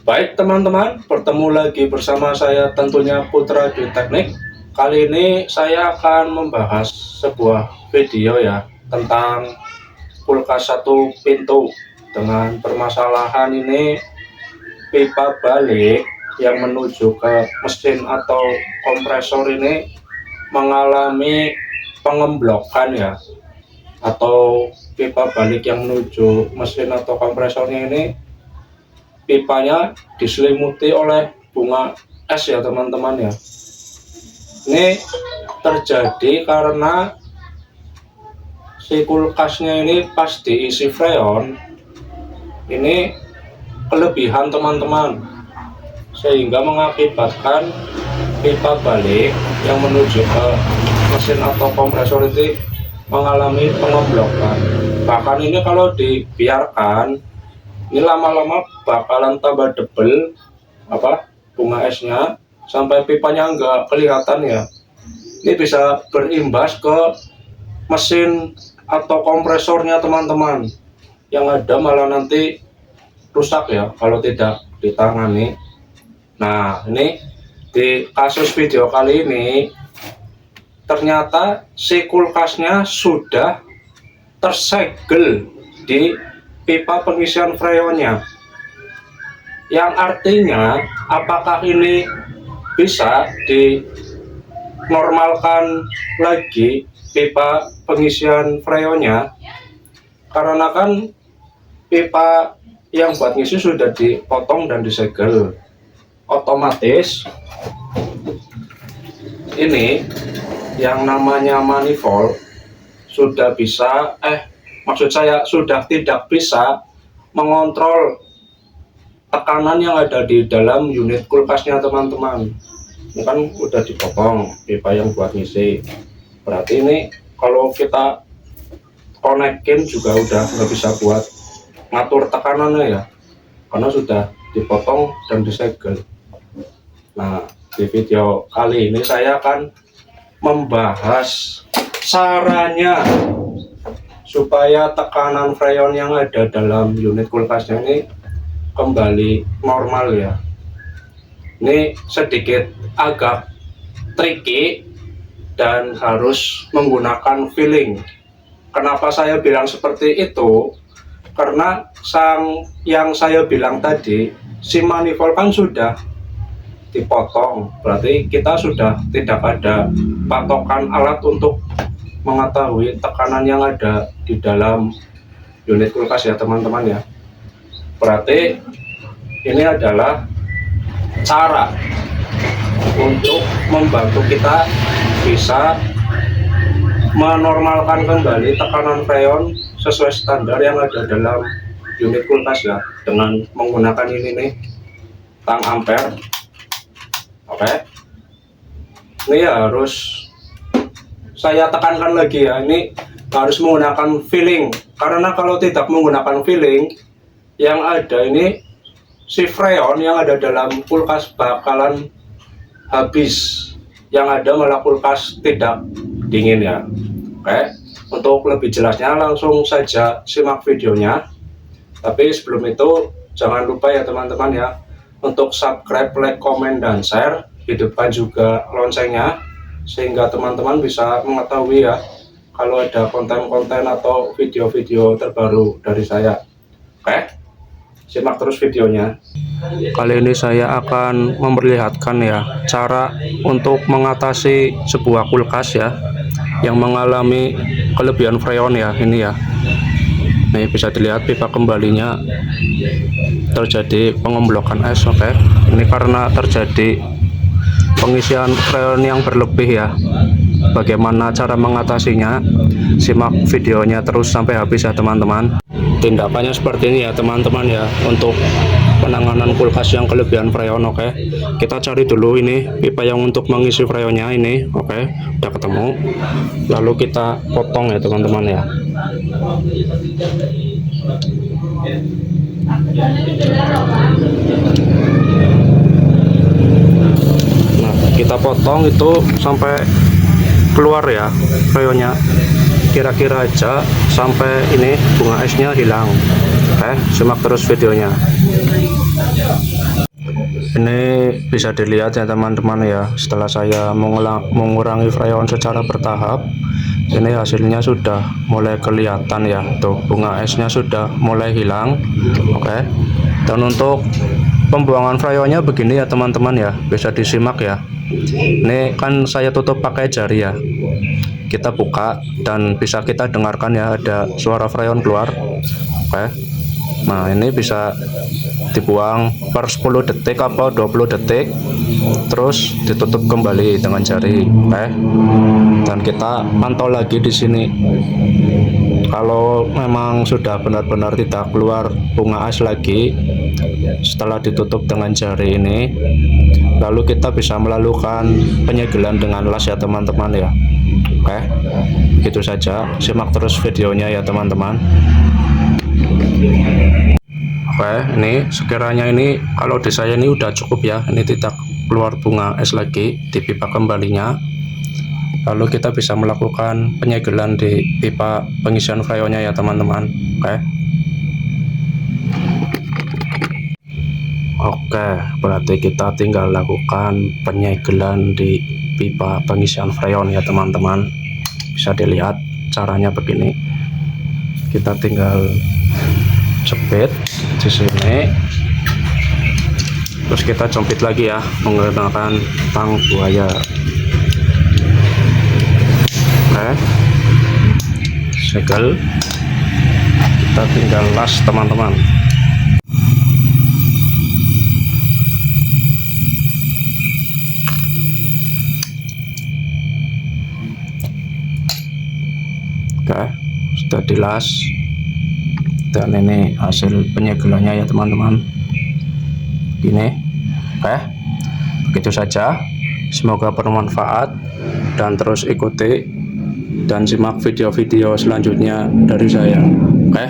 Baik teman-teman, bertemu lagi bersama saya tentunya Putra Dwi Teknik. Kali ini saya akan membahas sebuah video ya tentang kulkas satu pintu dengan permasalahan ini pipa balik yang menuju ke mesin atau kompresor ini mengalami pengemblokan ya, atau pipa balik yang menuju mesin atau kompresornya ini pipanya diselimuti oleh bunga es ya teman-teman ya. Ini terjadi karena si kulkasnya ini pas diisi freon ini kelebihan teman-teman, sehingga mengakibatkan pipa balik yang menuju ke mesin atau kompresor itu mengalami pengemblokan. Bahkan ini kalau dibiarkan ini lama-lama bakalan tambah debel bunga esnya sampai pipanya nggak kelihatan ya. Ini bisa berimbas ke mesin atau kompresornya teman-teman, yang ada malah nanti rusak ya kalau tidak ditangani. Nah, ini di kasus video kali ini ternyata si kulkasnya sudah tersegel di pipa pengisian freonnya, yang artinya apakah ini bisa dinormalkan lagi pipa pengisian freonnya, karena kan pipa yang buat ngisi sudah dipotong dan disegel. Otomatis ini yang namanya manifold sudah bisa maksud saya sudah tidak bisa mengontrol tekanan yang ada di dalam unit kulkasnya teman-teman. Ini kan udah dipotong pipa yang buat ngisi, berarti ini kalau kita konekin juga udah nggak bisa buat ngatur tekanannya ya, karena sudah dipotong dan disegel. Nah, di video kali ini saya akan membahas caranya supaya tekanan freon yang ada dalam unit kulkasnya ini kembali normal ya. Ini sedikit agak tricky dan harus menggunakan feeling. Kenapa saya bilang seperti itu? Karena yang saya bilang tadi, si manifold kan sudah dipotong, berarti kita sudah tidak ada patokan alat untuk mengetahui tekanan yang ada di dalam unit kulkas ya teman-teman ya. Berarti ini adalah cara untuk membantu kita bisa menormalkan kembali tekanan freon sesuai standar yang ada dalam unit kulkas ya, dengan menggunakan ini nih, tang ampere. Oke, ini harus saya tekankan lagi ya, ini harus menggunakan feeling, karena kalau tidak menggunakan feeling, yang ada ini si freon yang ada dalam kulkas bakalan habis, yang ada malah kulkas tidak dingin ya. Oke, untuk lebih jelasnya langsung saja simak videonya. Tapi sebelum itu jangan lupa ya teman-teman ya, untuk subscribe, like, komen, dan share, hidupkan juga loncengnya sehingga teman-teman bisa mengetahui ya kalau ada konten-konten atau video-video terbaru dari saya. Oke, simak terus videonya. Kali ini saya akan memperlihatkan ya cara untuk mengatasi sebuah kulkas ya yang mengalami kelebihan freon ya. Ini ya, nih bisa dilihat pipa kembalinya terjadi pengemblokan es. Oke, ini karena terjadi pengisian freon yang berlebih ya. Bagaimana cara mengatasinya? Simak videonya terus sampai habis ya teman-teman. Tindakannya seperti ini ya teman-teman ya, untuk penanganan kulkas yang kelebihan freon. Oke, kita cari dulu ini pipa yang untuk mengisi freonnya ini. Oke, udah ketemu, lalu kita potong ya teman-teman ya. Nah, kita potong itu sampai keluar ya freonnya, kira-kira aja sampai ini bunga esnya hilang. Oke, simak terus videonya. Ini bisa dilihat ya teman-teman ya, setelah saya mengurangi freon secara bertahap, ini hasilnya sudah mulai kelihatan ya, tuh bunga esnya sudah mulai hilang. Oke. Dan untuk pembuangan freonnya begini ya teman-teman ya, bisa disimak ya. Ini kan saya tutup pakai jari ya, kita buka dan bisa kita dengarkan ya, ada suara freon keluar. Oke. Nah ini bisa dibuang per 10 detik atau 20 detik, terus ditutup kembali dengan jari. Oke. Dan kita pantau lagi di sini. Kalau memang sudah benar-benar tidak keluar bunga es lagi setelah ditutup dengan jari ini, lalu kita bisa melakukan penyegelan dengan las ya teman-teman ya. Oke, gitu saja, simak terus videonya ya teman-teman. Oke, ini sekiranya ini kalau di saya ini udah cukup ya, ini tidak keluar bunga es lagi di pipa kembalinya, lalu kita bisa melakukan penyegelan di pipa pengisian freonnya ya teman-teman. Oke, berarti kita tinggal lakukan penyegelan di pipa pengisian freon ya teman-teman. Bisa dilihat caranya begini, kita tinggal jepit di sini, terus kita jepit lagi ya menggunakan tang buaya. Oke, segel, kita tinggal las teman-teman. Oke, sudah dilas, dan ini hasil penyegelannya ya teman-teman. Ini oke, begitu saja, semoga bermanfaat dan terus ikuti dan simak video-video selanjutnya dari saya. Oke.